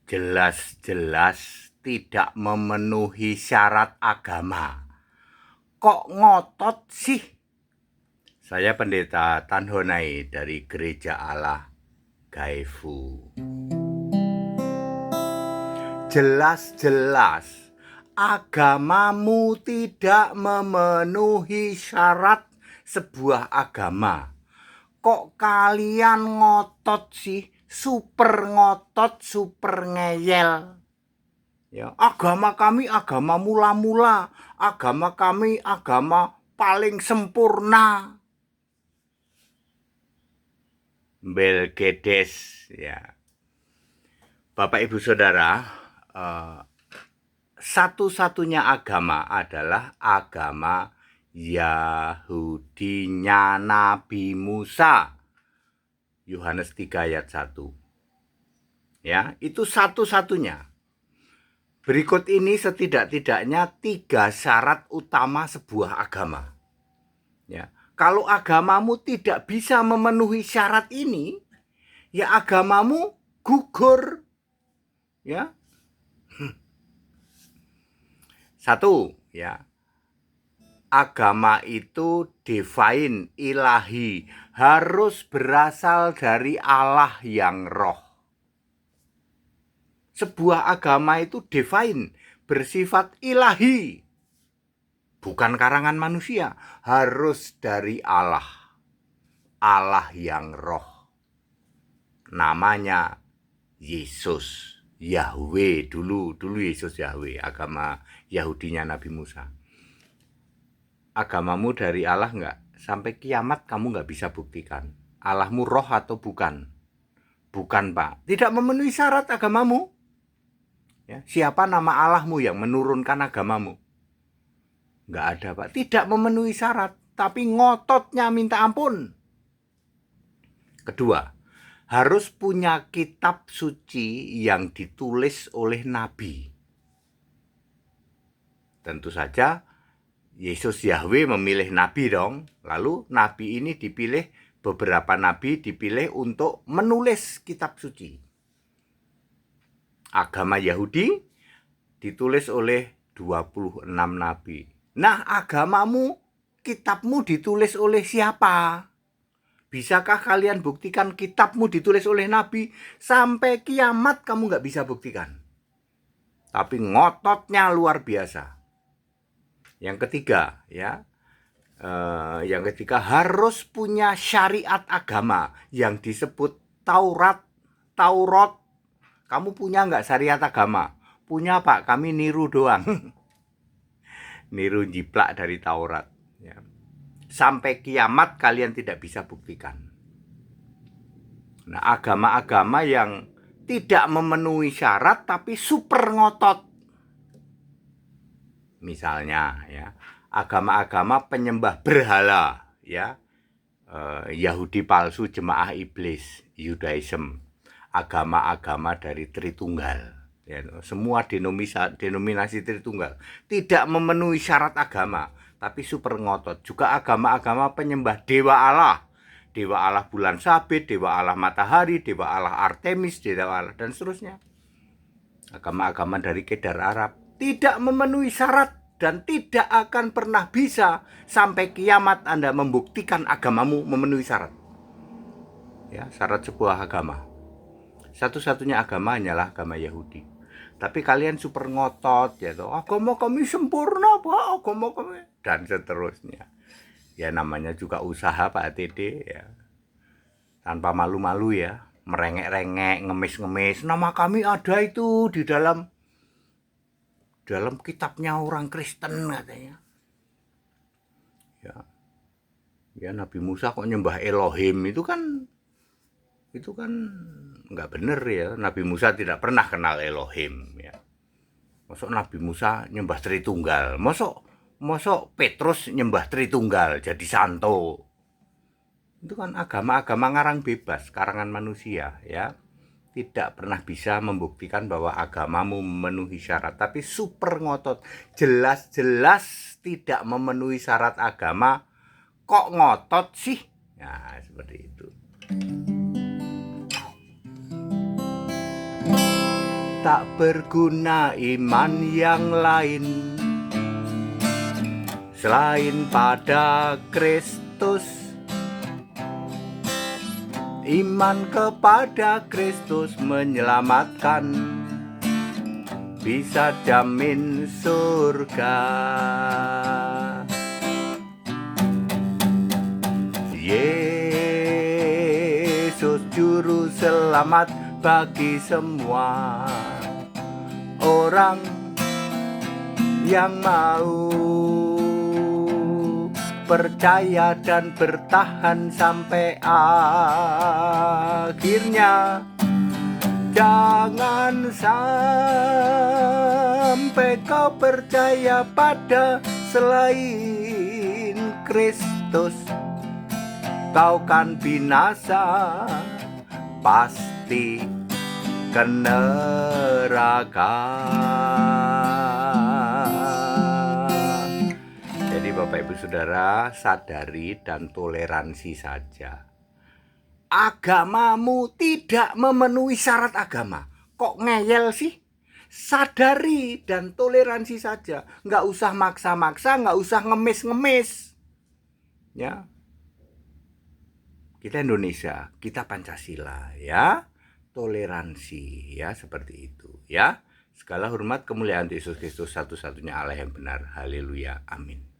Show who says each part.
Speaker 1: jelas-jelas tidak memenuhi syarat agama. Kok ngotot sih? Saya Pendeta Tanhonai dari Gereja Allah Gaifu. Jelas-jelas agamamu tidak memenuhi syarat sebuah agama. Kok kalian ngotot sih? Super ngotot, super ngeyel. Ya, agama kami agama mula-mula, agama kami agama paling sempurna. Belgedes, ya. Bapak Ibu Saudara, satu-satunya agama adalah agama Yahudinya Nabi Musa. Yohanes 3 ayat 1. Ya, itu satu-satunya. Berikut ini setidak-tidaknya 3 syarat utama sebuah agama. Ya, kalau agamamu tidak bisa memenuhi syarat ini, ya agamamu gugur. Ya. 1, ya. Agama itu divine, ilahi, harus berasal dari Allah yang roh. Sebuah agama itu divine, bersifat ilahi. Bukan karangan manusia, harus dari Allah. Allah yang roh. Namanya Yesus, Yahweh dulu Yesus Yahweh, agama Yahudinya Nabi Musa. Agamamu dari Allah enggak? Sampai kiamat kamu enggak bisa buktikan. Allahmu roh atau bukan? Bukan, Pak. Tidak memenuhi syarat agamamu. Ya, siapa nama Allahmu yang menurunkan agamamu? Enggak ada, Pak. Tidak memenuhi syarat, tapi ngototnya minta ampun. Kedua, harus punya kitab suci yang ditulis oleh nabi. Tentu saja Yesus Yahweh memilih nabi dong. Lalu nabi ini dipilih, beberapa nabi dipilih untuk menulis kitab suci. Agama Yahudi ditulis oleh 26 nabi. Nah, agamamu, kitabmu ditulis oleh siapa? Bisakah kalian buktikan kitabmu ditulis oleh nabi? Sampai kiamat kamu gak bisa buktikan. Tapi ngototnya luar biasa. Yang ketiga, ya, harus punya syariat agama yang disebut Taurat. Kamu punya nggak syariat agama? Punya, Pak, kami niru doang. Niru jiplak dari Taurat. Ya. Sampai kiamat kalian tidak bisa buktikan. Nah, agama-agama yang tidak memenuhi syarat tapi super ngotot. Misalnya, ya, agama-agama penyembah berhala, ya, Yahudi palsu, jemaah iblis, Judaism, agama-agama dari Tritunggal, ya, semua denominasi Tritunggal tidak memenuhi syarat agama, tapi super ngotot. Juga agama-agama penyembah dewa Allah bulan sabit, dewa Allah matahari, dewa Allah Artemis, dewa Allah dan seterusnya. Agama-agama dari Kedar Arab tidak memenuhi syarat dan tidak akan pernah bisa sampai kiamat Anda membuktikan agamamu memenuhi syarat. Ya, syarat sebuah agama. Satu-satunya agama hanyalah agama Yahudi. Tapi kalian super ngotot, ya toh, agama kami sempurna, Pak, agama kami, dan seterusnya. Ya, namanya juga usaha, Pak ATD, ya. Tanpa malu-malu, ya, merengek-rengek, ngemis-ngemis. Nama kami ada itu di dalam kitabnya orang Kristen, katanya. Ya, Nabi Musa kok nyembah Elohim, itu kan nggak bener, ya. Nabi Musa tidak pernah kenal Elohim, ya. Mosok Nabi Musa nyembah Tritunggal, mosok Petrus nyembah Tritunggal jadi santo. Itu kan agama-agama ngarang bebas, karangan manusia, ya. Tidak pernah bisa membuktikan bahwa agamamu memenuhi syarat, tapi super ngotot. Jelas-jelas tidak memenuhi syarat agama, kok ngotot sih? Nah, seperti itu. tak berguna iman yang lain selain pada Kristus. Iman kepada Kristus menyelamatkan, bisa jamin surga. Yesus juru selamat bagi semua orang yang mau percaya dan bertahan sampai akhirnya. Jangan sampai kau percaya pada selain Kristus, kau kan binasa, pasti ke neraka. Jadi Bapak Ibu Saudara, sadari dan toleransi saja. Agamamu tidak memenuhi syarat agama. Kok ngeyel sih? Sadari dan toleransi saja. Nggak usah maksa-maksa, nggak usah ngemis-ngemis. Ya, kita Indonesia, kita Pancasila, ya. Toleransi, ya, seperti itu, ya. Segala hormat kemuliaan Yesus Kristus, satu-satunya Allah yang benar. Haleluya, amin.